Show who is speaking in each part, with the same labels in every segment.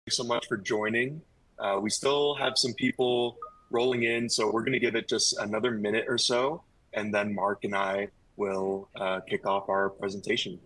Speaker 1: so much for joining. We still have some people rolling in, so we're going to give it just another minute or so, and then Mark and I will kick off our presentation.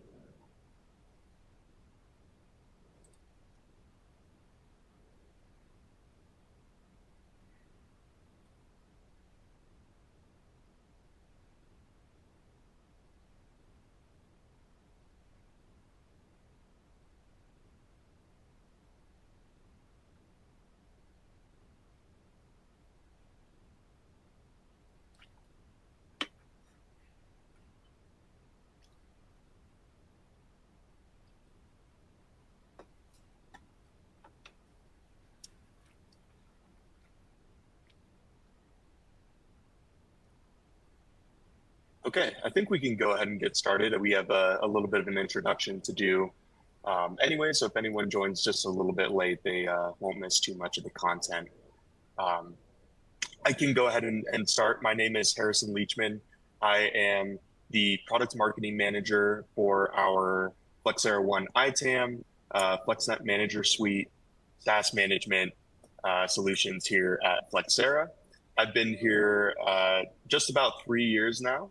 Speaker 1: Okay, I think we can go ahead and get started. We have a little bit of an introduction to do anyway, so if anyone joins just a little bit late, they won't miss too much of the content. Um, I can go ahead and start. My name is Harrison Leachman. I am the product marketing manager for our Flexera 1 ITAM, FlexNet Manager Suite, SaaS management solutions here at Flexera. I've been here just about 3 years now,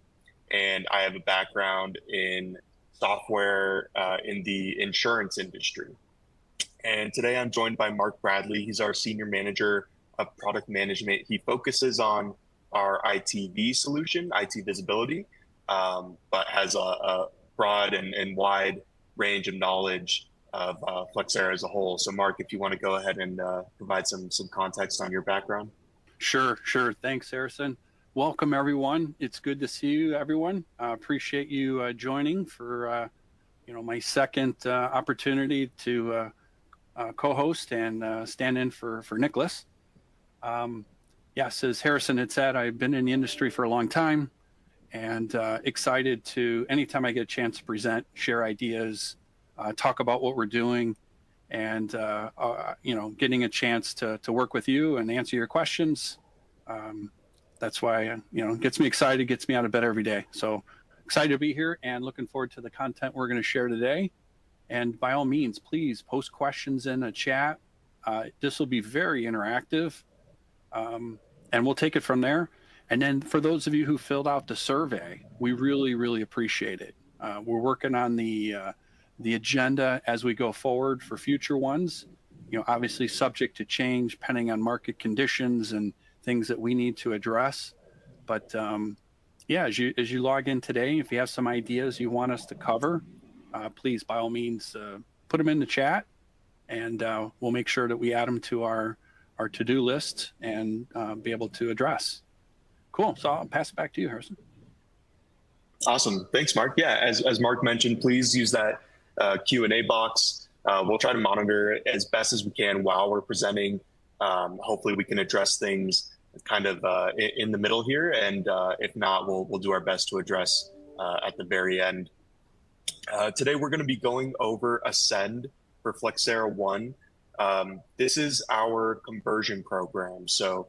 Speaker 1: and I have a background in software in the insurance industry. And today I'm joined by Mark Bradley. He's our senior manager of product management. He focuses on our ITV solution, IT visibility, but has a broad and wide range of knowledge of Flexera as a whole. So Mark, if you want to go ahead and provide some context on your background.
Speaker 2: Sure. Thanks, Harrison. Welcome, everyone. It's good to see you, everyone. Appreciate you joining for my second opportunity to co-host and stand in for Nicholas. Yes, as Harrison had said, I've been in the industry for a long time, and excited to anytime I get a chance to present, share ideas, talk about what we're doing, and getting a chance to work with you and answer your questions. That's why gets me excited, gets me out of bed every day. So excited to be here and looking forward to the content we're going to share today. And by all means, please post questions in the chat. This will be very interactive, and we'll take it from there. And then for those of you who filled out the survey, we really appreciate it. We're working on the agenda as we go forward for future ones. Obviously subject to change depending on market conditions and things that we need to address. But as you log in today, if you have some ideas you want us to cover, please, by all means, put them in the chat, and we'll make sure that we add them to our to-do list and be able to address. Cool. So I'll pass it back to you, Harrison.
Speaker 1: Awesome. Thanks, Mark. Yeah, as Mark mentioned, please use that Q&A box. We'll try to monitor it as best as we can while we're presenting. Hopefully we can address things kind of in the middle here, and if not, we'll do our best to address at the very end. Today we're going to be going over Ascend for Flexera 1. This is our conversion program. So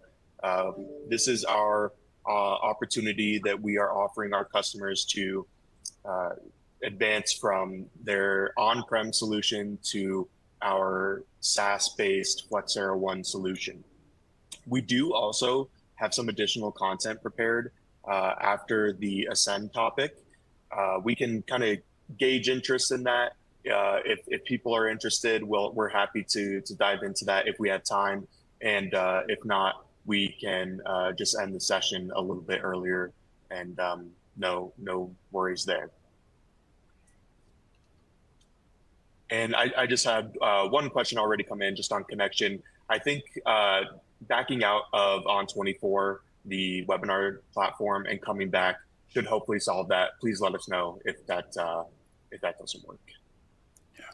Speaker 1: this is our opportunity that we are offering our customers to advance from their on-prem solution to our SaaS-based Flexera 1 solution. We do also have some additional content prepared after the Ascend topic. We can kind of gauge interest in that. If people are interested, we're happy to dive into that if we have time. And if not, we can just end the session a little bit earlier, and no worries there. And I just had one question already come in just on connection. I think backing out of On24, the webinar platform, and coming back should hopefully solve that. Please let us know if that doesn't work.
Speaker 2: Yeah.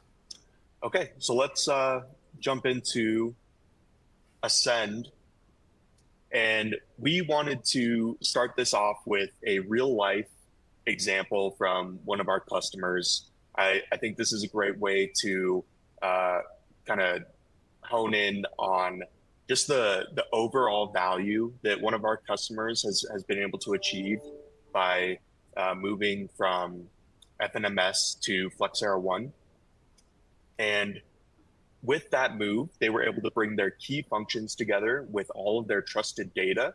Speaker 1: Okay, so let's jump into Ascend. And we wanted to start this off with a real life example from one of our customers. I think this is a great way to kind of hone in on just the overall value that one of our customers has been able to achieve by moving from FNMS to Flexera 1. And with that move, they were able to bring their key functions together with all of their trusted data.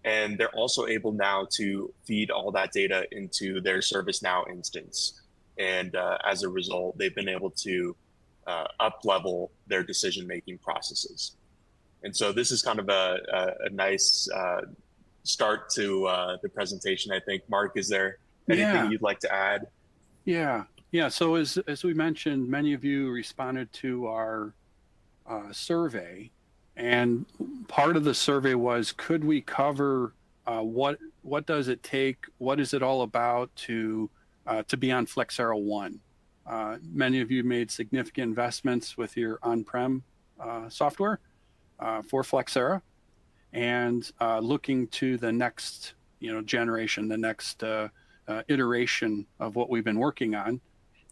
Speaker 1: And they're also able now to feed all that data into their ServiceNow instance. And as a result, they've been able to up level their decision-making processes. And so this is kind of a nice start to the presentation, I think. Mark, is there anything
Speaker 2: Yeah.
Speaker 1: you'd like to add?
Speaker 2: Yeah. So as we mentioned, many of you responded to our survey, and part of the survey was, could we cover what does it take, what is it all about to be on Flexera One? Many of you made significant investments with your on-prem software for Flexera, and looking to the next generation, the next iteration of what we've been working on.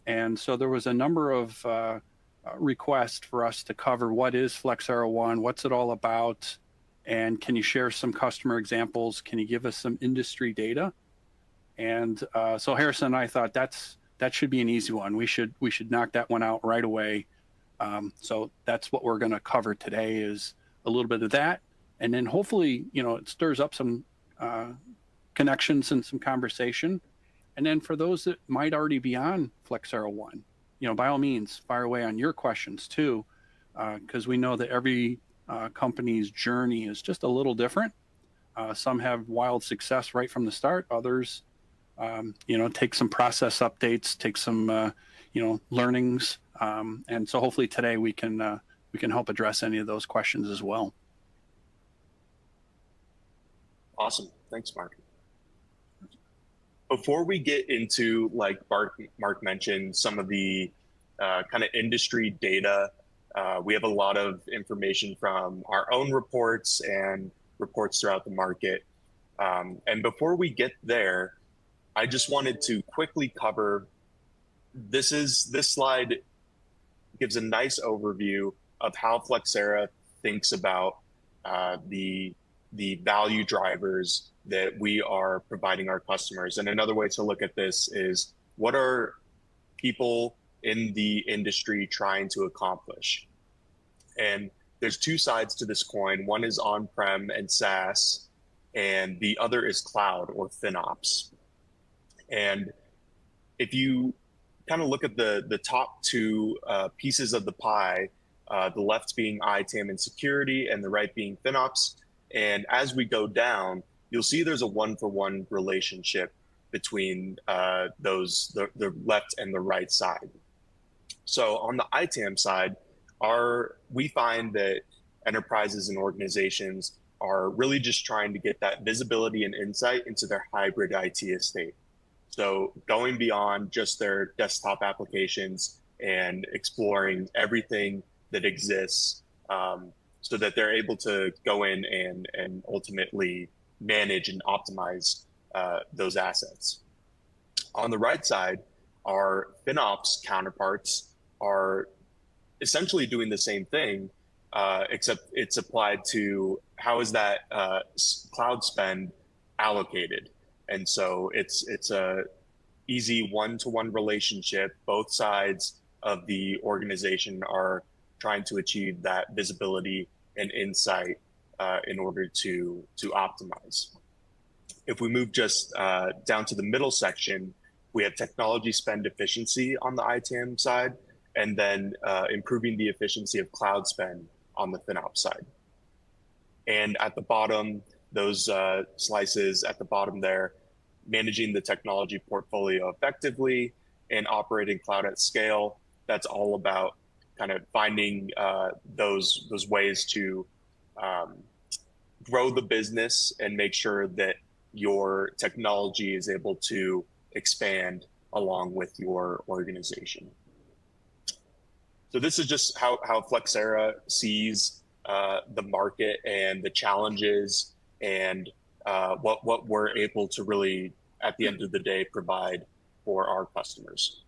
Speaker 2: And so there was a number of requests for us to cover what is Flexera One, what's it all about, and can you share some customer examples? Can you give us some industry data? And so Harrison and I thought that should be an easy one. We should knock that one out right away. So that's what we're going to cover today, is a little bit of that, and then hopefully it stirs up some connections and some conversation. And then for those that might already be on Flexera One, by all means, fire away on your questions too, because we know that every company's journey is just a little different. Some have wild success right from the start. Others, take some process updates, take some, learnings. And so hopefully today we can help address any of those questions as well.
Speaker 1: Awesome. Thanks, Mark. Before we get into, like Mark mentioned, some of the kind of industry data, we have a lot of information from our own reports and reports throughout the market. And before we get there, I just wanted to quickly cover, this slide gives a nice overview of how Flexera thinks about the value drivers that we are providing our customers. And another way to look at this is, what are people in the industry trying to accomplish? And there's two sides to this coin. One is on-prem and SaaS, and the other is cloud or FinOps. And if you kind of look at the top two pieces of the pie, the left being ITAM and security, and the right being FinOps. And as we go down, you'll see there's a one-for-one relationship between the left and the right side. So on the ITAM side, we find that enterprises and organizations are really just trying to get that visibility and insight into their hybrid IT estate. So going beyond just their desktop applications and exploring everything that exists, so that they're able to go in and ultimately manage and optimize those assets. On the right side, our FinOps counterparts are essentially doing the same thing, except it's applied to how is that cloud spend allocated. And so it's a easy one-to-one relationship. Both sides of the organization are trying to achieve that visibility and insight in order to optimize. If we move just down to the middle section, we have technology spend efficiency on the ITAM side, and then improving the efficiency of cloud spend on the FinOps side. And at the bottom, those slices at the bottom there, managing the technology portfolio effectively and operating cloud at scale. That's all about kind of finding those ways to grow the business and make sure that your technology is able to expand along with your organization. So this is just how Flexera sees the market and the challenges and what we're able to really, at the end of the day, provide for our customers.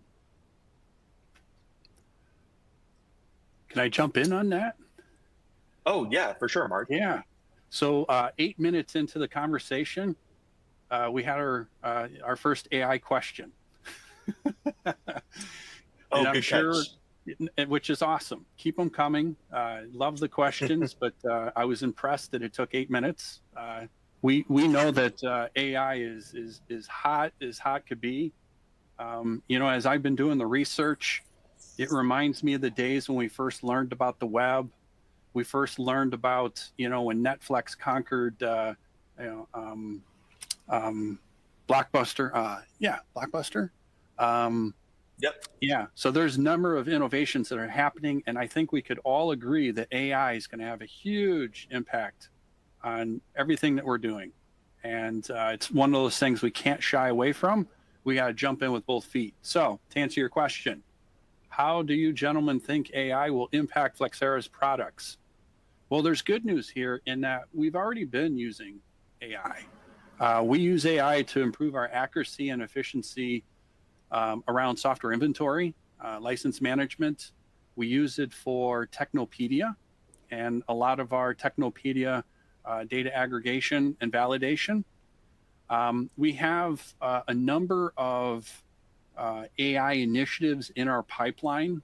Speaker 2: Can I jump in on that?
Speaker 1: Oh, yeah, for sure, Mark.
Speaker 2: Yeah. So 8 minutes into the conversation, we had our first AI question.
Speaker 1: Oh, good catch.
Speaker 2: which is awesome. Keep them coming. Love the questions, but I was impressed that it took 8 minutes. We know that AI is hot as hot could be. As I've been doing the research, it reminds me of the days when we first learned about the web. We first learned about, when Netflix conquered, Blockbuster. Blockbuster.
Speaker 1: Yep.
Speaker 2: Yeah. So there's a number of innovations that are happening, and I think we could all agree that AI is going to have a huge impact on everything that we're doing. And it's one of those things we can't shy away from. We got to jump in with both feet. So to answer your question, how do you gentlemen think AI will impact Flexera's products? Well, there's good news here in that we've already been using AI. We use AI to improve our accuracy and efficiency around software inventory, license management. We use it for Technopedia and a lot of our Technopedia data aggregation and validation. We have a number of AI initiatives in our pipeline.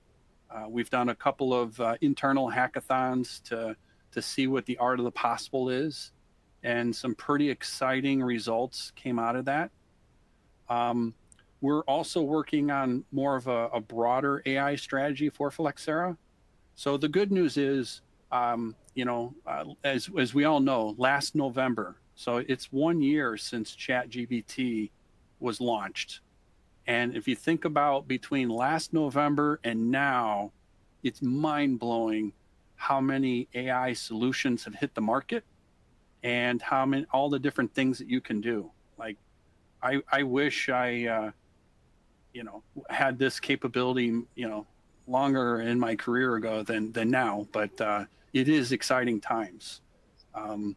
Speaker 2: We've done a couple of internal hackathons to see what the art of the possible is, and some pretty exciting results came out of that. We're also working on more of a broader AI strategy for Flexera. So the good news is, as we all know, last November, so it's 1 year since ChatGPT was launched. And if you think about between last November and now, it's mind-blowing how many AI solutions have hit the market and all the different things that you can do. Like, I wish I had this capability, longer in my career ago than now, but it is exciting times. When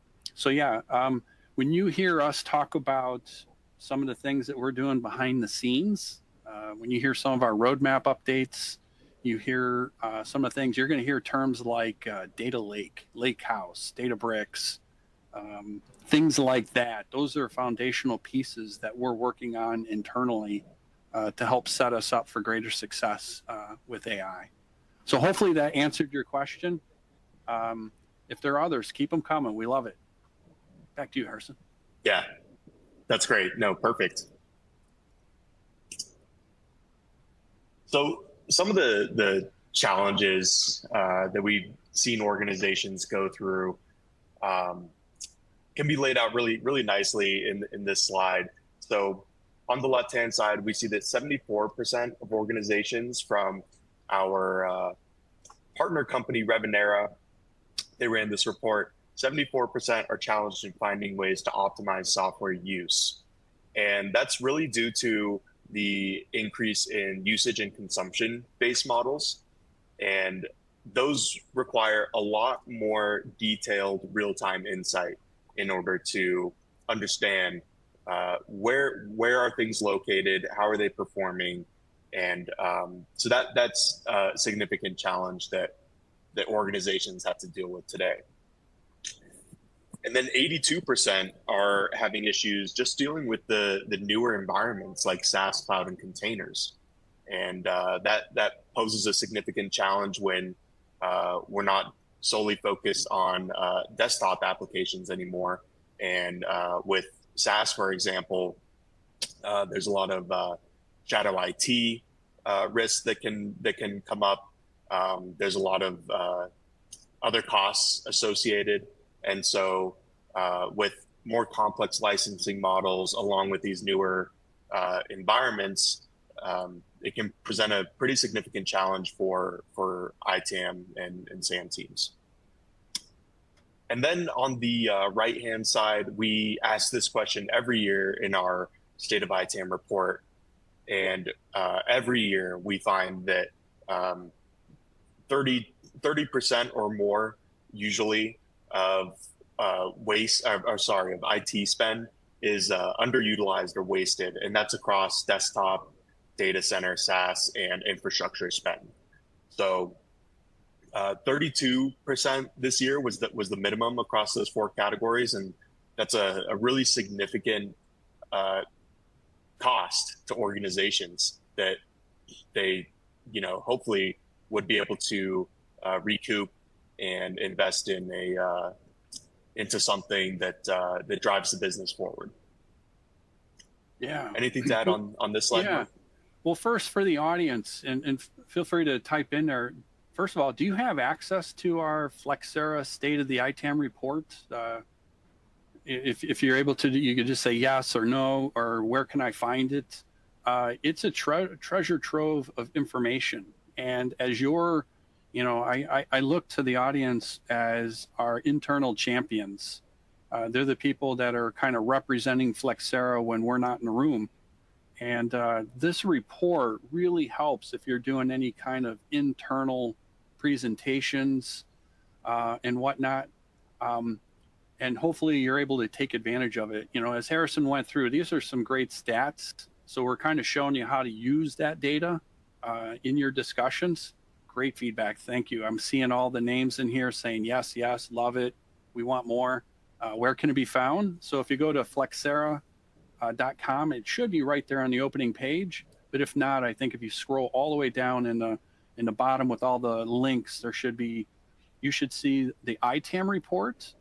Speaker 2: you hear us talk about some of the things that we're doing behind the scenes, when you hear some of our roadmap updates, you hear some of the things, you're going to hear terms like data lake, lake house, Databricks, things like that. Those are foundational pieces that we're working on internally to help set us up for greater success with AI. So hopefully that answered your question. If there are others, keep them coming. We love it. Back to you, Harrison.
Speaker 1: Yeah, that's great. No, perfect. So some of the challenges that we've seen organizations go through can be laid out really, really nicely in this slide. So on the left-hand side, we see that 74% of organizations from our partner company, Revenera, they ran this report, 74% are challenged in finding ways to optimize software use. And that's really due to the increase in usage and consumption-based models. And those require a lot more detailed real-time insight in order to understand where are things located, how are they performing, and so that's a significant challenge that organizations have to deal with today. And then 82% are having issues just dealing with the newer environments like SaaS, cloud, and containers, and that poses a significant challenge when we're not solely focused on desktop applications anymore. And with SaaS, for example, there's a lot of shadow IT risks that can come up. There's a lot of other costs associated, and so with more complex licensing models, along with these newer environments, it can present a pretty significant challenge for ITAM and SAM teams. And then on the right-hand side, we ask this question every year in our State of ITAM report. And every year we find that 30% or more usually of of IT spend is underutilized or wasted. And that's across desktop, data center, SaaS, and infrastructure spend. So 32% this year was the minimum across those four categories, and that's a really significant cost to organizations that they, hopefully would be able to recoup and invest in into something that that drives the business forward.
Speaker 2: Yeah.
Speaker 1: Anything to add on this slide,
Speaker 2: Yeah.
Speaker 1: Mark?
Speaker 2: Well, first for the audience, and feel free to type in there. First of all, do you have access to our Flexera State of the ITAM report? If you're able to, you could just say yes or no, or where can I find it? It's a treasure trove of information. And as you're, I look to the audience as our internal champions. They're the people that are kind of representing Flexera when we're not in the room. And this report really helps if you're doing any kind of internal presentations and whatnot. And hopefully you're able to take advantage of it. As Harrison went through, these are some great stats. So we're kind of showing you how to use that data in your discussions. Great feedback. Thank you. I'm seeing all the names in here saying, yes, yes, love it. We want more. Where can it be found? So if you go to Flexera, .com, it should be right there on the opening page. But if not, I think if you scroll all the way down in the bottom with all the links, you should see the ITAM report.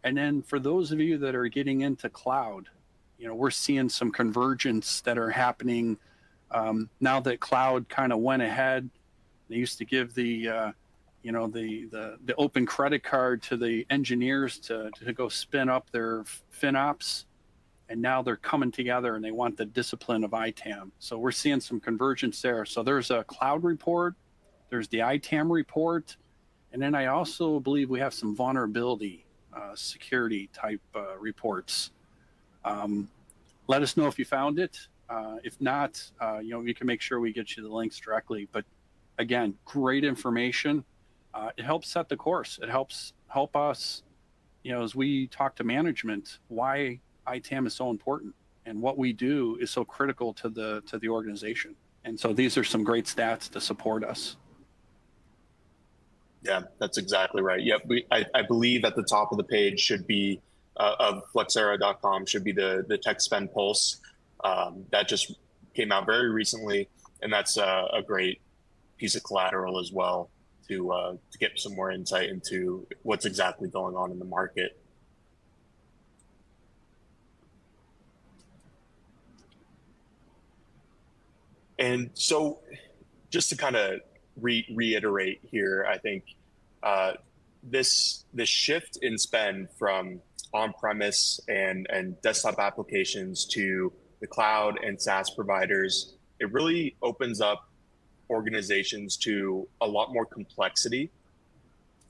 Speaker 2: And then for those of you that are getting into cloud, we're seeing some convergence that are happening now that cloud kind of went ahead. They used to give the open credit card to the engineers to go spin up their FinOps. And now they're coming together and they want the discipline of ITAM. So we're seeing some convergence there. So there's a cloud report, there's the ITAM report, and then I also believe we have some vulnerability security type reports. Let us know if you found it. If not, we can make sure we get you the links directly. But again, great information. It helps set the course. It help us, as we talk to management, why ITAM is so important and what we do is so critical to the organization. And so these are some great stats to support us.
Speaker 1: Yeah, that's exactly right. Yep, I believe at the top of the page should be of Flexera.com should be the tech spend pulse that just came out very recently, and that's a great piece of collateral as well to get some more insight into what's exactly going on in the market. And so just to kind of reiterate here, I think this shift in spend from on-premise and desktop applications to the cloud and SaaS providers, it really opens up organizations to a lot more complexity.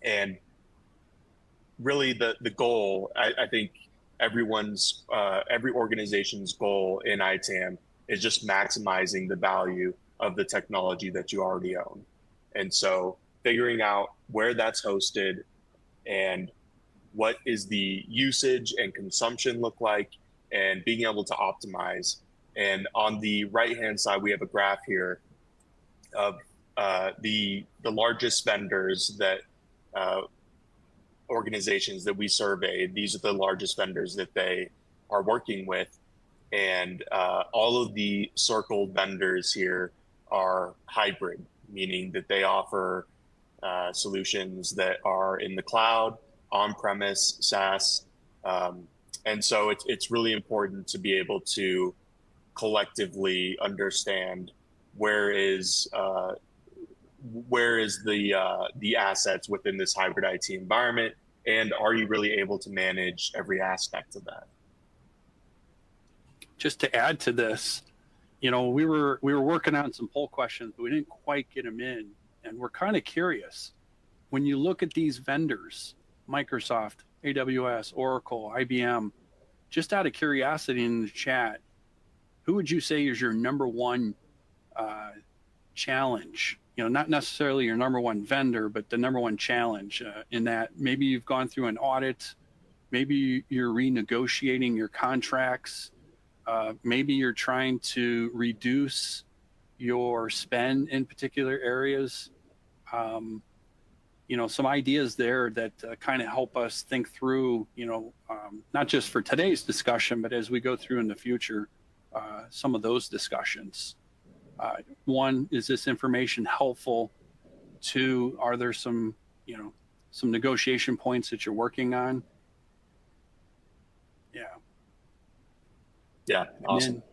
Speaker 1: And really the goal, I think every organization's goal in ITAM is just maximizing the value of the technology that you already own. And so figuring out where that's hosted and what is the usage and consumption look like and being able to optimize. And on the right-hand side, we have a graph here of the largest vendors that organizations that we surveyed. These are the largest vendors that they are working with. And all of the circled vendors here are hybrid, meaning that they offer solutions that are in the cloud, on-premise, SaaS. And so it's really important to be able to collectively understand where is the assets within this hybrid IT environment, and are you really able to manage every aspect of that?
Speaker 2: Just to add to this, we were working on some poll questions, but we didn't quite get them in. And we're kind of curious. When you look at these vendors, Microsoft, AWS, Oracle, IBM, just out of curiosity in the chat, who would you say is your number one challenge? Not necessarily your number one vendor, but the number one challenge in that maybe you've gone through an audit, maybe you're renegotiating your contracts, maybe you're trying to reduce your spend in particular areas. Some ideas there that kind of help us think through, not just for today's discussion, but as we go through in the future, some of those discussions. One, is this information helpful Two, are there some, some negotiation points that you're working on? Yeah.
Speaker 1: Yeah. Awesome.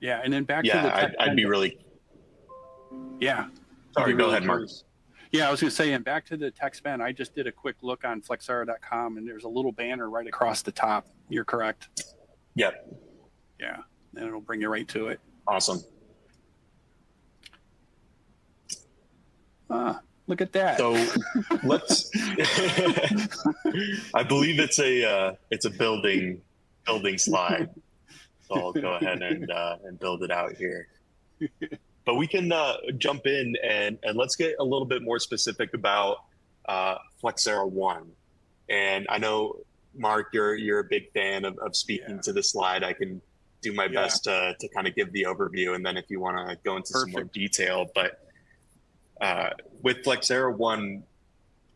Speaker 2: And then back to the tech.
Speaker 1: I'd be really.
Speaker 2: Yeah.
Speaker 1: Sorry, go
Speaker 2: really
Speaker 1: ahead, Mark.
Speaker 2: curious. Yeah, I was going to say, and back to the tech spend, I just did a quick look on Flexera.com, and there's a little banner right across the top. You're correct.
Speaker 1: Yep.
Speaker 2: Yeah, and it'll bring you right to it.
Speaker 1: Awesome.
Speaker 2: Look at that.
Speaker 1: So let's. I believe it's a building slide. So I'll go ahead and build it out here. But we can jump in and let's get a little bit more specific about Flexera One. And I know, Mark, you're a big fan of speaking to the slide. I can do my best to kind of give the overview, and then if you want to go into some more detail. But with Flexera One,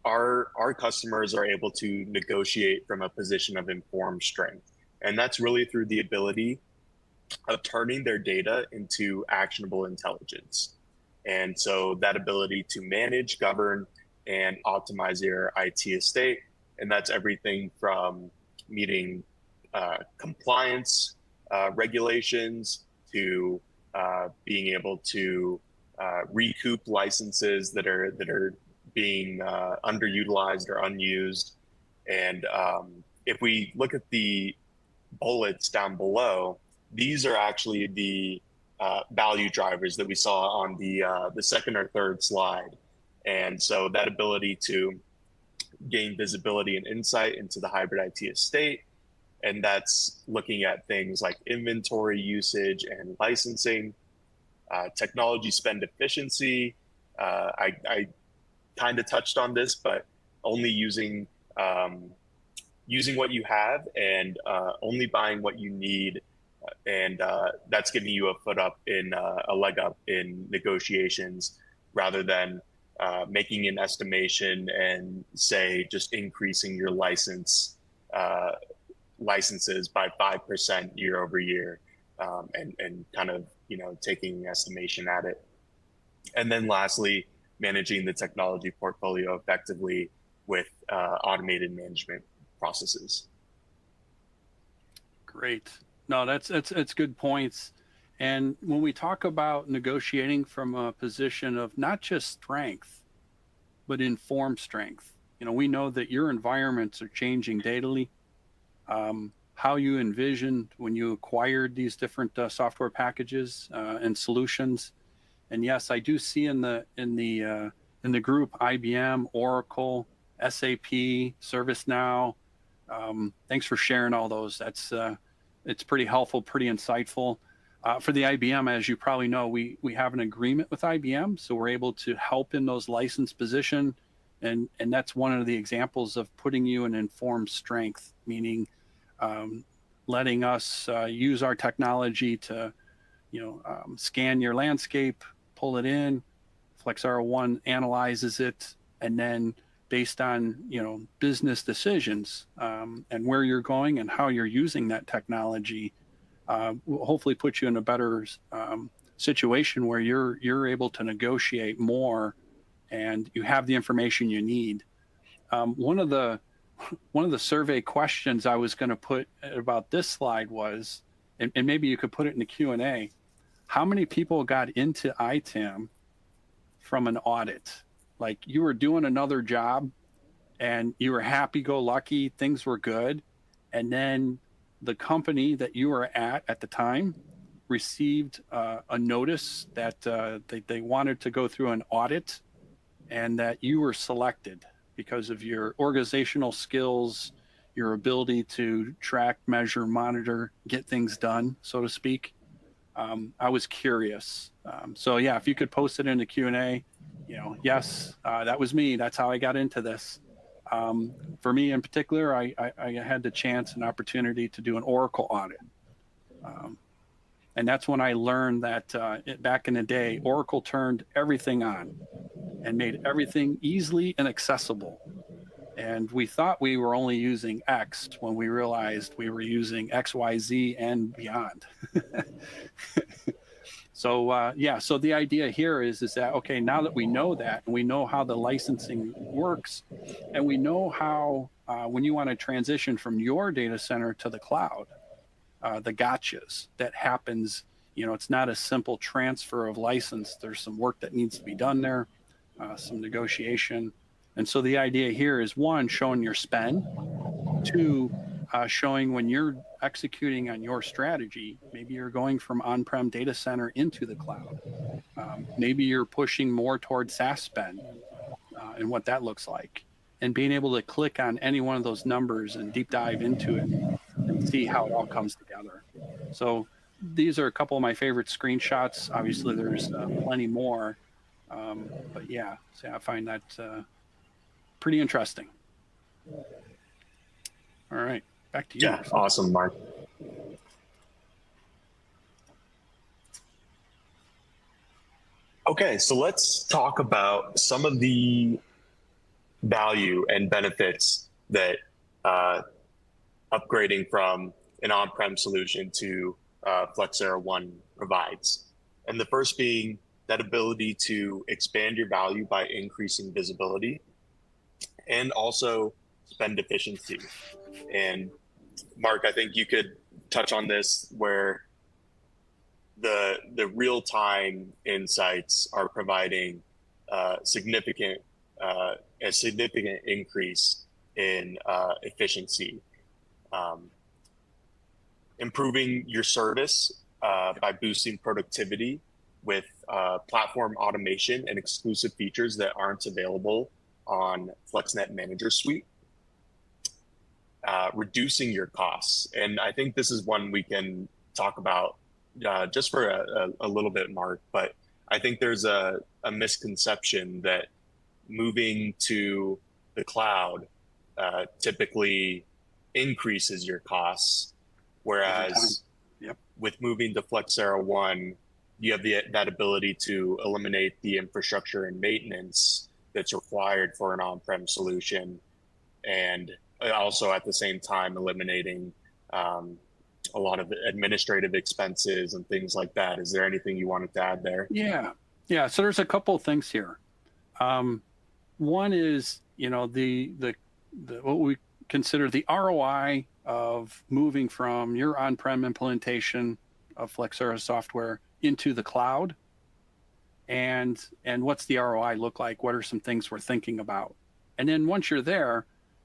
Speaker 1: our customers are able to negotiate from a position of informed strength. And that's really through the ability of turning their data into actionable intelligence. And so that ability to manage, govern, and optimize your IT estate. And that's everything from meeting compliance regulations to being able to recoup licenses that are being underutilized or unused. And if we look at the bullets down below, these are actually the value drivers that we saw on the second or third slide. And so that ability to gain visibility and insight into the hybrid IT estate, and that's looking at things like inventory usage and licensing, technology spend efficiency. I kind of touched on this, but only using what you have and only buying what you need. And that's giving you a leg up in negotiations, rather than making an estimation and say just increasing your licenses by 5% year over year, and kind of taking an estimation at it. And then lastly, managing the technology portfolio effectively with automated management processes.
Speaker 2: Great. No, that's good points. And when we talk about negotiating from a position of not just strength, but informed strength, we know that your environments are changing daily. How you envisioned when you acquired these different software packages and solutions. And yes, I do see in the group IBM, Oracle, SAP, ServiceNow. Thanks for sharing all those. It's pretty helpful, pretty insightful. For the IBM, as you probably know, we have an agreement with IBM, so we're able to help in those licensed position, and that's one of the examples of putting you in informed strength, meaning letting us use our technology to, scan your landscape, pull it in. Flexera One analyzes it, and then based on business decisions and where you're going and how you're using that technology, will hopefully put you in a better situation where you're able to negotiate more, and you have the information you need. One of the survey questions I was going to put about this slide was, and maybe you could put it in the Q&A, how many people got into ITAM from an audit? Like, you were doing another job and you were happy-go-lucky, things were good, and then the company that you were at the time received a notice that they wanted to go through an audit, and that you were selected because of your organizational skills, your ability to track, measure, monitor, get things done, so to speak. I was curious. So yeah, if you could post it in the Q&A, yes, that was me. That's how I got into this. For me in particular, I had the chance and opportunity to do an Oracle audit. And that's when I learned that back in the day, Oracle turned everything on and made everything easily and accessible. And we thought we were only using X when we realized we were using X, Y, Z, and beyond. So yeah, so the idea here is that, okay, now that we know that and we know how the licensing works, and we know how when you want to transition from your data center to the cloud, the gotchas that happens, it's not a simple transfer of license. There's some work that needs to be done there, some negotiation. And so the idea here is, one, showing your spend. Two, showing when you're executing on your strategy, maybe you're going from on-prem data center into the cloud. Maybe you're pushing more towards SaaS spend, and what that looks like, and being able to click on any one of those numbers and deep dive into it and see how it all comes together. So these are a couple of my favorite screenshots. Obviously, there's plenty more, but yeah, so I find that pretty interesting. All right, back to you.
Speaker 1: Yeah, awesome, Mark. Okay, so let's talk about some of the value and benefits that upgrading from an on-prem solution to Flexera One provides. And the first being that ability to expand your value by increasing visibility and also spend efficiency. And Mark, I think you could touch on this, where the real-time insights are providing a significant increase in efficiency, improving your service by boosting productivity with platform automation and exclusive features that aren't available on FlexNet Manager Suite. Reducing your costs. And I think this is one we can talk about just for a little bit, Mark, but I think there's a misconception that moving to the cloud typically increases your costs, whereas with moving to Flexera One, you have that ability to eliminate the infrastructure and maintenance that's required for an on-prem solution, and also at the same time eliminating a lot of administrative expenses and things like that. Is there anything you wanted to add there?
Speaker 2: Yeah. So there's a couple of things here. One is, the what we consider the ROI of moving from your on-prem implementation of Flexera software into the cloud, and what's the ROI look like? What are some things we're thinking about? And then once you're there,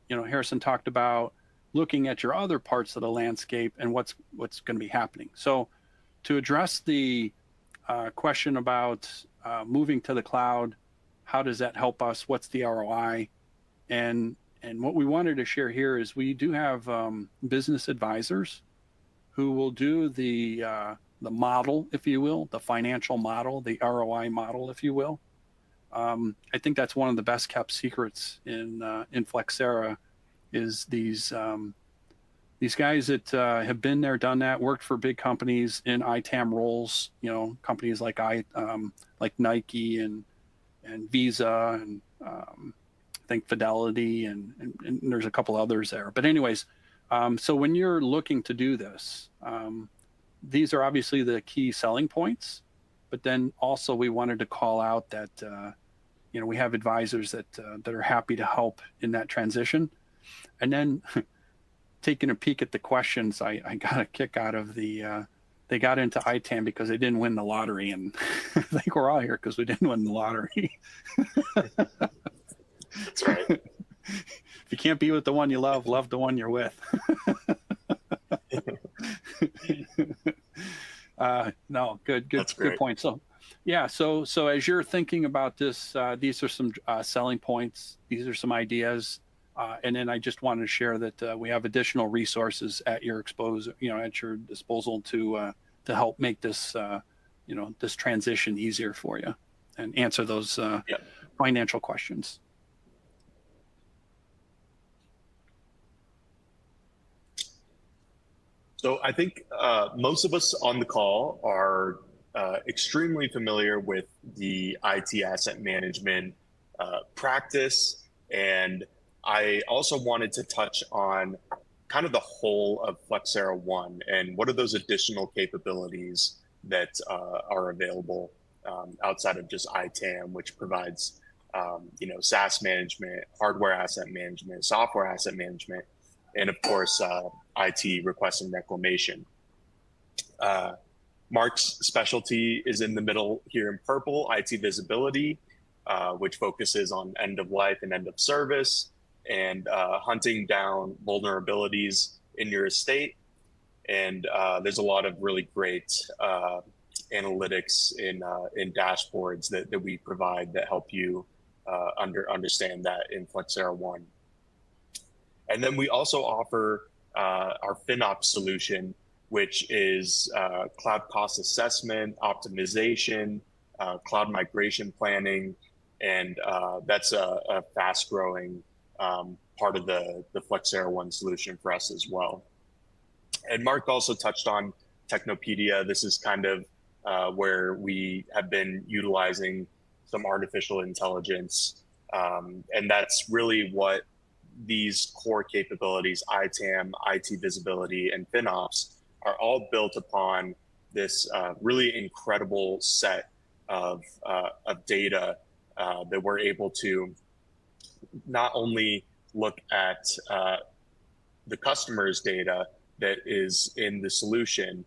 Speaker 2: Harrison talked about looking at your other parts of the landscape and what's going to be happening. So to address the question about moving to the cloud, how does that help us? What's the ROI? And what we wanted to share here is we do have business advisors who will do the model, if you will, the financial model, the ROI model, if you will. I think that's one of the best kept secrets in Flexera, is these guys that have been there, done that, worked for big companies in ITAM roles, companies like Nike and Visa and I think Fidelity and there's a couple others there. But anyways, so when you're looking to do this, these are obviously the key selling points. But then also we wanted to call out that we have advisors that are happy to help in that transition. And then taking a peek at the questions, I got a kick out of they got into ITAM because they didn't win the lottery. And I think we're all here because we didn't win the lottery.
Speaker 1: That's right.
Speaker 2: If you can't be with the one you love the one you're with. No, good point. So yeah, so as you're thinking about this, these are some selling points. These are some ideas. And then I just wanted to share that we have additional resources at your at your disposal to help make this this transition easier for you and answer those financial questions.
Speaker 1: So I think most of us on the call are extremely familiar with the IT asset management practice, and I also wanted to touch on kind of the whole of Flexera One and what are those additional capabilities that are available outside of just ITAM, which provides SaaS management, hardware asset management, software asset management, and of course IT request and reclamation. Mark's specialty is in the middle here in purple, IT visibility, which focuses on end of life and end of service, and hunting down vulnerabilities in your estate. And there's a lot of really great analytics in dashboards that we provide that help you understand that in Flexera One. And then we also offer our FinOps solution, which is cloud cost assessment, optimization, cloud migration planning, and that's a fast-growing part of the Flexera One solution for us as well. And Mark also touched on Technopedia. This is kind of where we have been utilizing some artificial intelligence, and that's really what these core capabilities, ITAM, IT visibility, and FinOps, are all built upon this really incredible set of data that we're able to not only look at the customer's data that is in the solution,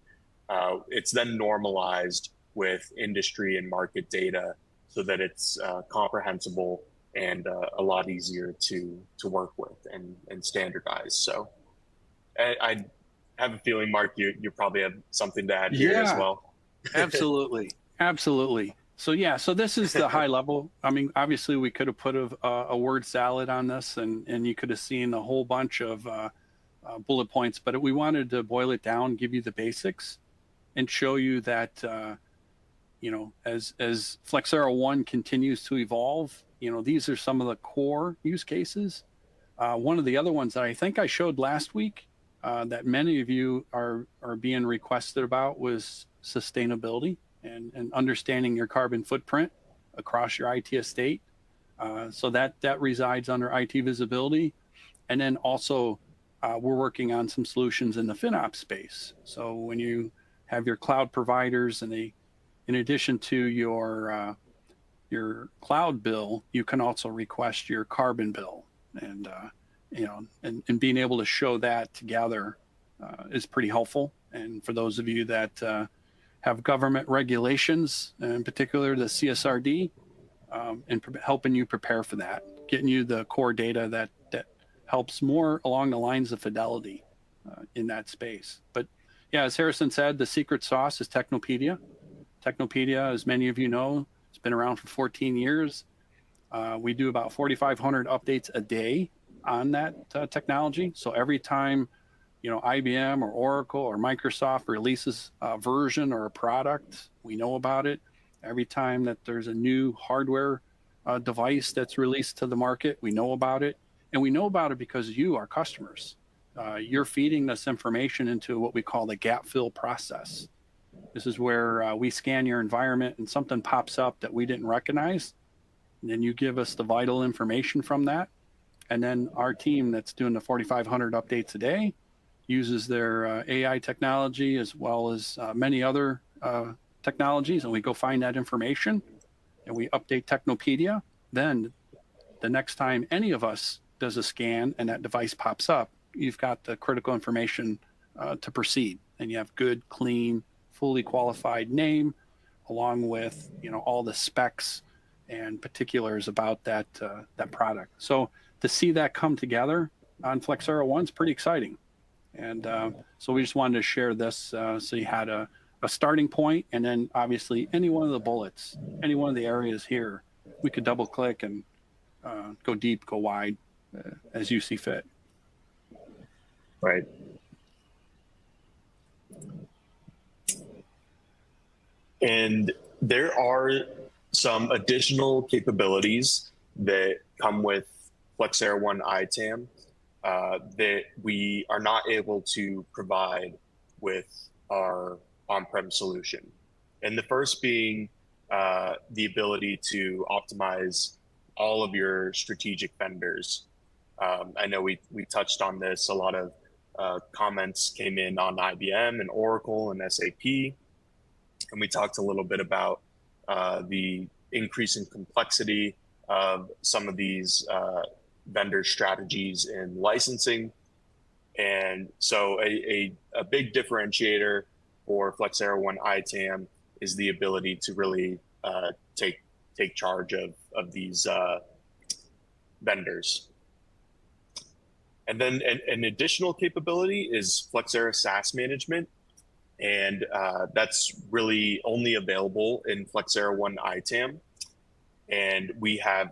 Speaker 1: it's then normalized with industry and market data so that it's comprehensible and a lot easier to work with and standardize. So I have a feeling, Mark, you probably have something to add here as well.
Speaker 2: Absolutely. Absolutely. So yeah, so this is the high level. I mean, obviously we could have put a word salad on this and you could have seen a whole bunch of bullet points, but we wanted to boil it down, give you the basics and show you that, as Flexera One continues to evolve, these are some of the core use cases. One of the other ones that I think I showed last week that many of you are being requested about was sustainability and understanding your carbon footprint across your IT estate. So that resides under IT visibility. And then also we're working on some solutions in the FinOps space. So when you have your cloud providers and in addition to your cloud bill, you can also request your carbon bill, and and being able to show that together is pretty helpful. And for those of you that have government regulations, in particular the CSRD, and helping you prepare for that, getting you the core data that helps more along the lines of fidelity in that space. But yeah, as Harrison said, the secret sauce is Technopedia. Technopedia, as many of you know, it's been around for 14 years. We do about 4,500 updates a day on that technology. So every time, IBM or Oracle or Microsoft releases a version or a product, we know about it. Every time that there's a new hardware device that's released to the market, we know about it. And we know about it because you, our customers, you're feeding this information into what we call the gap fill process. This is where we scan your environment and something pops up that we didn't recognize. And then you give us the vital information from that. And then our team that's doing the 4,500 updates a day uses their AI technology as well as many other technologies. And we go find that information and we update Technopedia. Then the next time any of us does a scan and that device pops up, you've got the critical information to proceed. And you have good, clean, fully qualified name, along with all the specs and particulars about that product. So to see that come together on Flexera One is pretty exciting. And so we just wanted to share this so you had a starting point, and then obviously any one of the bullets, any one of the areas here, we could double click and go deep, go wide, as you see fit.
Speaker 1: Right. And there are some additional capabilities that come with Flexera One ITAM that we are not able to provide with our on-prem solution. And the first being the ability to optimize all of your strategic vendors. I know we touched on this. A lot of comments came in on IBM and Oracle and SAP. and we talked a little bit about the increasing complexity of some of these vendor strategies in licensing. And so a big differentiator for Flexera One ITAM is the ability to really take charge of these vendors. And then an additional capability is Flexera SaaS management. And that's really only available in Flexera One ITAM. And we have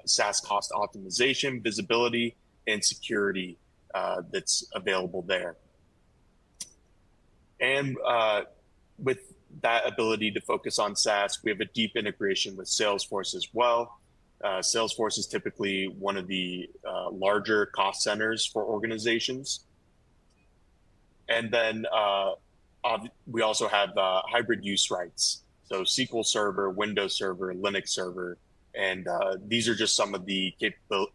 Speaker 1: SaaS cost optimization, visibility, and security that's available there. And with that ability to focus on SaaS, we have a deep integration with Salesforce as well. Salesforce is typically one of the larger cost centers for organizations. And then we also have hybrid use rights. So SQL Server, Windows Server, Linux Server, and these are just some of the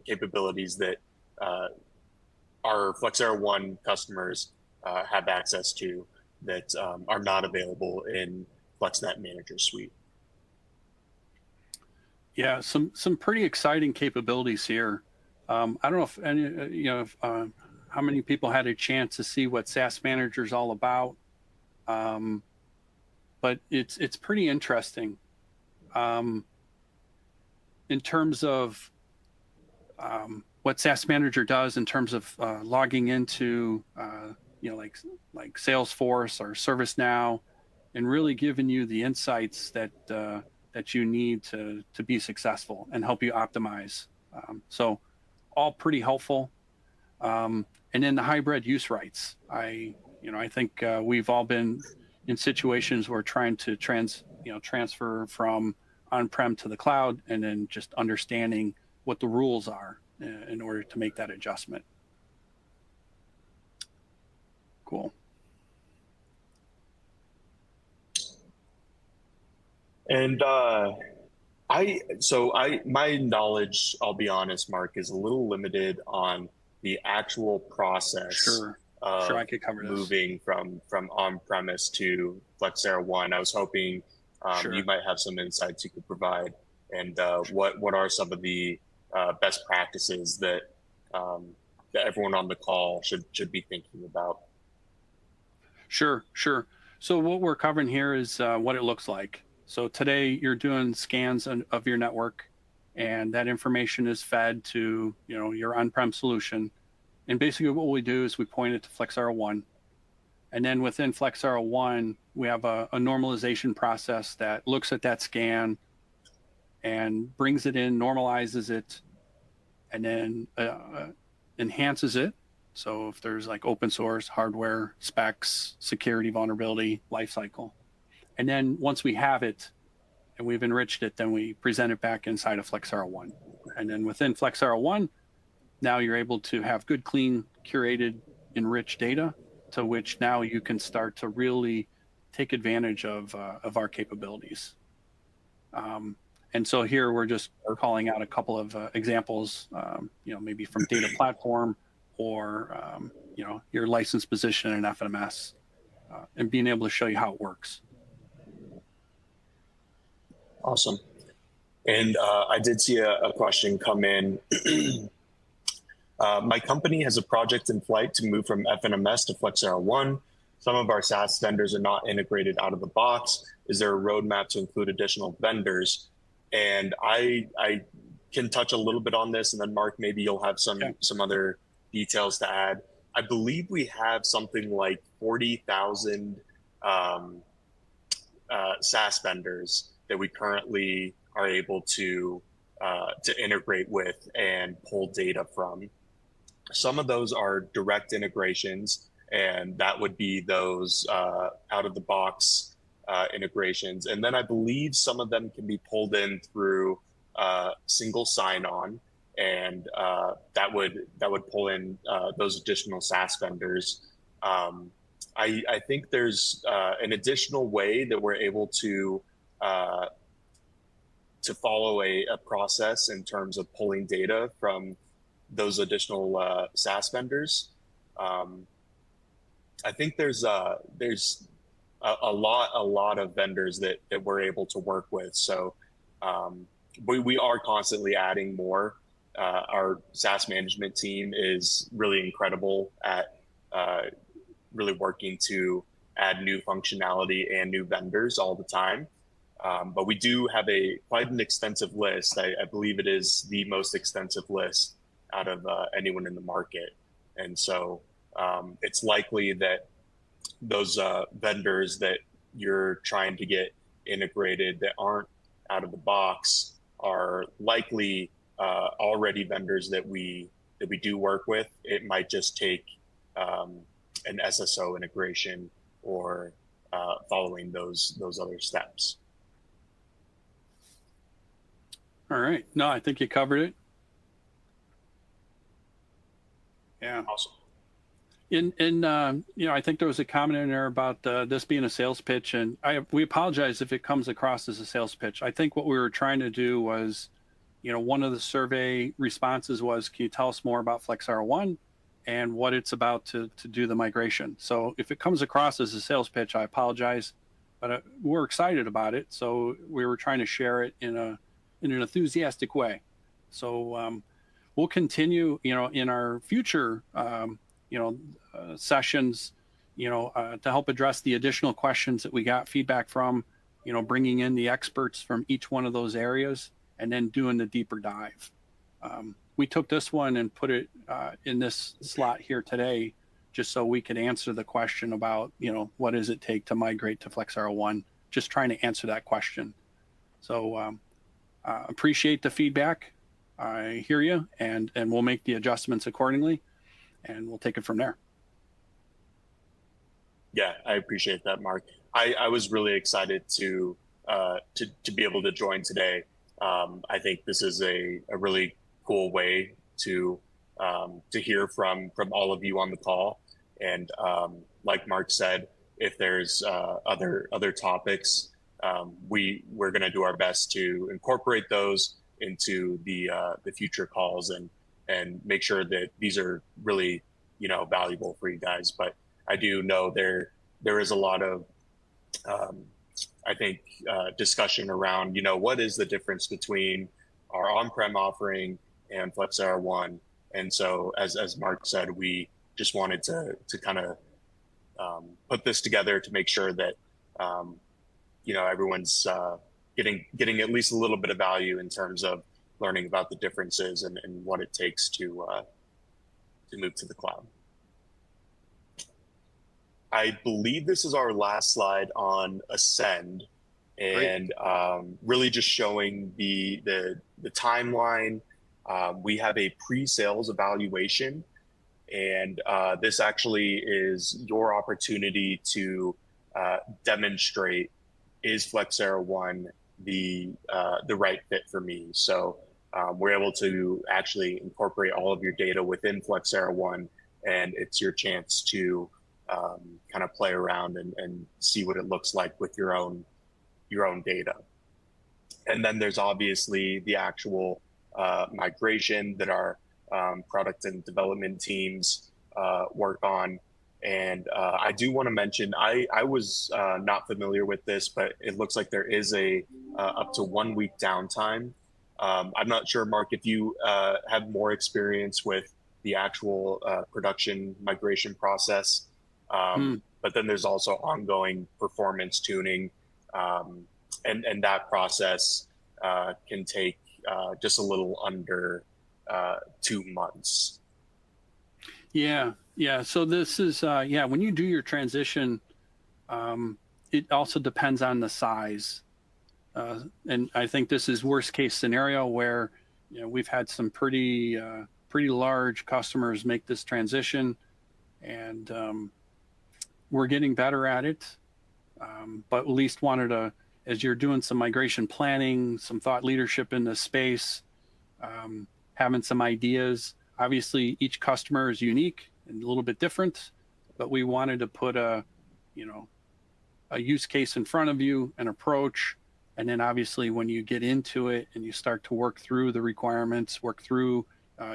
Speaker 1: capabilities that our Flexera One customers have access to that are not available in FlexNet Manager Suite.
Speaker 2: Yeah, some pretty exciting capabilities here. I don't know if any, how many people had a chance to see what SaaS Manager is all about, but it's pretty interesting in terms of what SaaS Manager does in terms of logging into like Salesforce or ServiceNow, and really giving you the insights that you need to be successful and help you optimize. So all pretty helpful. And then the hybrid use rights. I think we've all been in situations where trying to transfer from on-prem to the cloud, and then just understanding what the rules are in order to make that adjustment. Cool.
Speaker 1: And my knowledge, I'll be honest, Mark, is a little limited on the actual process.
Speaker 2: Sure, I could cover this.
Speaker 1: Moving from on-premise to Flexera One. I was hoping you might have some insights you could provide, and what are some of the best practices that everyone on the call should be thinking about.
Speaker 2: Sure. So what we're covering here is what it looks like. So today you're doing scans of your network, and that information is fed to your on-prem solution. And basically what we do is we point it to Flexera One. And then within Flexera One, we have a normalization process that looks at that scan and brings it in, normalizes it, and then enhances it. So if there's like open source, hardware, specs, security, vulnerability, lifecycle. And then once we have it and we've enriched it, then we present it back inside of Flexera One. And then within Flexera One, now you're able to have good, clean, curated, enriched data, to which now you can start to really take advantage of our capabilities. And so here we're just calling out a couple of examples, maybe from data platform or your license position in FMS, and being able to show you how it works.
Speaker 1: Awesome. And I did see a question come in. My company has a project in flight to move from FNMS to Flexera One. Some of our SaaS vendors are not integrated out of the box. Is there a roadmap to include additional vendors? And I can touch a little bit on this, and then Mark, maybe you'll have some other details to add. I believe we have something like 40,000 SaaS vendors that we currently are able to integrate with and pull data from. Some of those are direct integrations, and that would be those out of the box integrations. And then I believe some of them can be pulled in through single sign-on, and that would pull in those additional SaaS vendors. I think there's an additional way that we're able to follow a process in terms of pulling data from those additional SaaS vendors. I think there's a lot of vendors that we're able to work with. So we are constantly adding more. Our SaaS management team is really incredible at really working to add new functionality and new vendors all the time. But we do have quite an extensive list. I believe it is the most extensive list out of anyone in the market. And so it's likely that those vendors that you're trying to get integrated that aren't out of the box are likely already vendors that we do work with. It might just take an SSO integration or following those other steps.
Speaker 2: All right. No, I think you covered it. Yeah.
Speaker 1: Awesome.
Speaker 2: I think there was a comment in there about this being a sales pitch, and we apologize if it comes across as a sales pitch. I think what we were trying to do was, one of the survey responses was, can you tell us more about Flexera One and what it's about to do the migration? So if it comes across as a sales pitch, I apologize, but we're excited about it. So we were trying to share it in an enthusiastic way. So we'll continue, in our future, sessions, to help address the additional questions that we got feedback from, bringing in the experts from each one of those areas and then doing the deeper dive. We took this one and put it in this slot here today, just so we could answer the question about, what does it take to migrate to Flexera One? Just trying to answer that question. So appreciate the feedback. I hear you, and we'll make the adjustments accordingly, and we'll take it from there.
Speaker 1: Yeah, I appreciate that, Mark. I was really excited to be able to join today. I think this is a really cool way to hear from all of you on the call. And like Mark said, if there's other topics, we're going to do our best to incorporate those into the future calls and make sure that these are really valuable for you guys. But I do know there is a lot of I think discussion around what is the difference between our on-prem offering and Flexera One. And so as Mark said, we just wanted to kind of put this together to make sure that everyone's getting at least a little bit of value in terms of learning about the differences and what it takes to move to the cloud. I believe this is our last slide on Ascend, and really just showing the timeline. We have a pre-sales evaluation, and this actually is your opportunity to demonstrate, is Flexera One the right fit for me? So we're able to actually incorporate all of your data within Flexera One, and it's your chance to kind of play around and see what it looks like with your own data. And then there's obviously the actual migration that our product and development teams work on. And I do want to mention, I was not familiar with this, but it looks like there is a up to 1 week downtime. I'm not sure, Mark, if you have more experience with the actual production migration process. But then there's also ongoing performance tuning, and that process can take just a little under 2 months.
Speaker 2: Yeah. So this is, when you do your transition, it also depends on the size. And I think this is worst case scenario where, we've had some pretty large customers make this transition, and we're getting better at it. But at least wanted to, as you're doing some migration planning, some thought leadership in this space, having some ideas. Obviously, each customer is unique and a little bit different, but we wanted to put a use case in front of you, an approach, and then obviously when you get into it and you start to work through the requirements, work through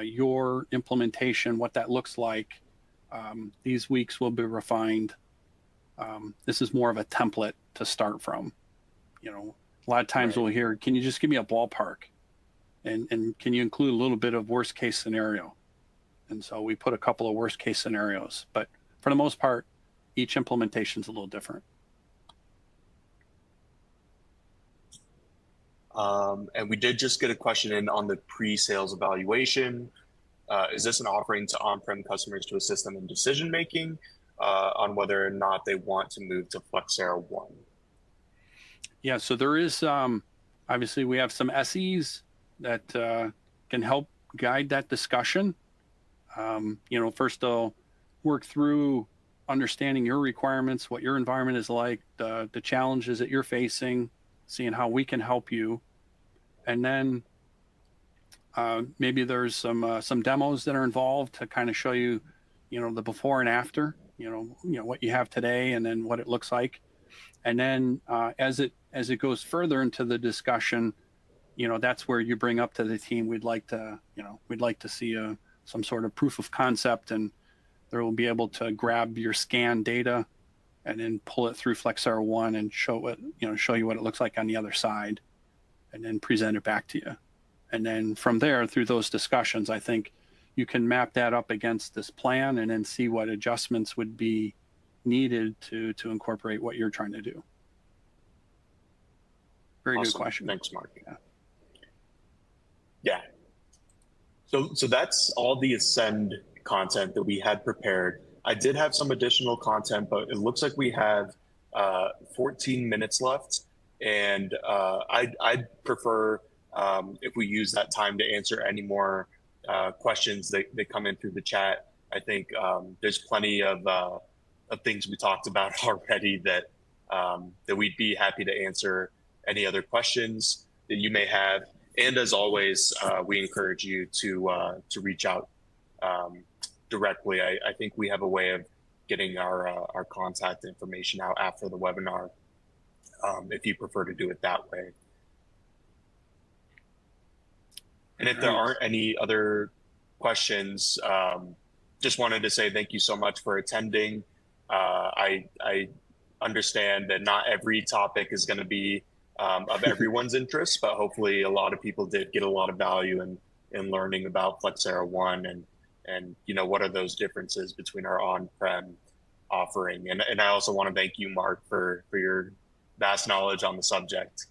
Speaker 2: your implementation, what that looks like, these weeks will be refined. This is more of a template to start from. You know, a lot of times
Speaker 1: Right.
Speaker 2: we'll hear, can you just give me a ballpark? And can you include a little bit of worst case scenario? And so we put a couple of worst case scenarios, but for the most part, each implementation is a little different.
Speaker 1: And we did just get a question in on the pre-sales evaluation. Is this an offering to on-prem customers to assist them in decision making on whether or not they want to move to Flexera 1?
Speaker 2: Yeah, so there is obviously we have some SEs that can help guide that discussion. You know, first they'll work through understanding your requirements, what your environment is like, the challenges that you're facing, seeing how we can help you, and then maybe there's some demos that are involved to kind of show you, you know, the before and after, you know what you have today, and then what it looks like, and then as it goes further into the discussion, you know, that's where you bring up to the team, we'd like to see some sort of proof of concept, and there will be able to grab your scan data and then pull it through Flexera 1 and show you what it looks like on the other side, and then present it back to you. And then from there, through those discussions, I think you can map that up against this plan and then see what adjustments would be needed to incorporate what you're trying to do. Very
Speaker 1: Awesome.
Speaker 2: good question.
Speaker 1: Thanks, Mark. Yeah. So that's all the Ascend content that we had prepared. I did have some additional content, but it looks like we have 14 minutes left, and I'd prefer if we use that time to answer any more questions that come in through the chat. I think there's plenty of things we talked about already that we'd be happy to answer any other questions that you may have. And as always, we encourage you to reach out directly. I think we have a way of getting our contact information out after the webinar, if you prefer to do it that way. And if there aren't any other questions, just wanted to say thank you so much for attending. I understand that not every topic is going to be of everyone's interest, but hopefully a lot of people did get a lot of value in learning about Flexera 1 and you know, what are those differences between our on-prem offering. And I also want to thank you, Mark, for your vast knowledge on the subject.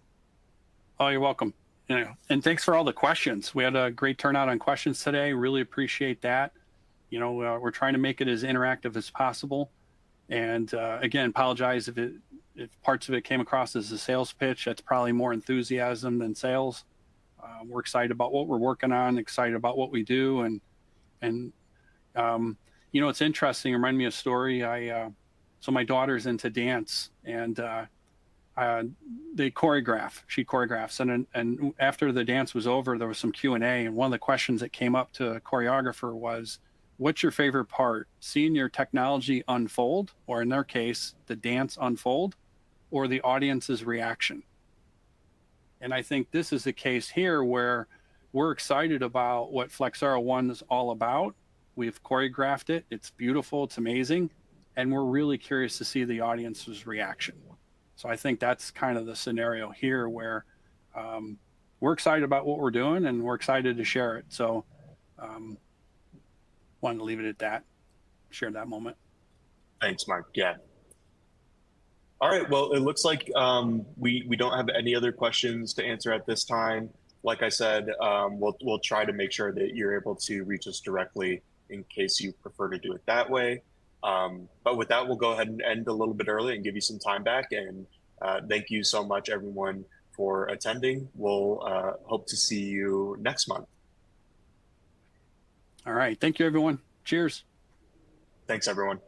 Speaker 2: Oh, you're welcome. You know, and thanks for all the questions. We had a great turnout on questions today. Really appreciate that. You know, we're trying to make it as interactive as possible. And again, apologize if parts of it came across as a sales pitch. That's probably more enthusiasm than sales. We're excited about what we're working on, excited about what we do. And you know, it's interesting. It reminded me of a story. So my daughter's into dance, and they choreograph. She choreographs, and after the dance was over, there was some Q&A, and one of the questions that came up to a choreographer was, "What's your favorite part? Seeing your technology unfold, or in their case, the dance unfold, or the audience's reaction?" And I think this is the case here where we're excited about what Flexera 1 is all about. We've choreographed it. It's beautiful. It's amazing. And we're really curious to see the audience's reaction. So I think that's kind of the scenario here where we're excited about what we're doing and we're excited to share it. So wanted to leave it at that, share that moment.
Speaker 1: Thanks, Mark. Yeah. All right. Well, it looks like we don't have any other questions to answer at this time. Like I said, we'll try to make sure that you're able to reach us directly in case you prefer to do it that way. But with that, we'll go ahead and end a little bit early and give you some time back. And thank you so much, everyone, for attending. We'll hope to see you next month.
Speaker 2: All right. Thank you, everyone. Cheers.
Speaker 1: Thanks, everyone.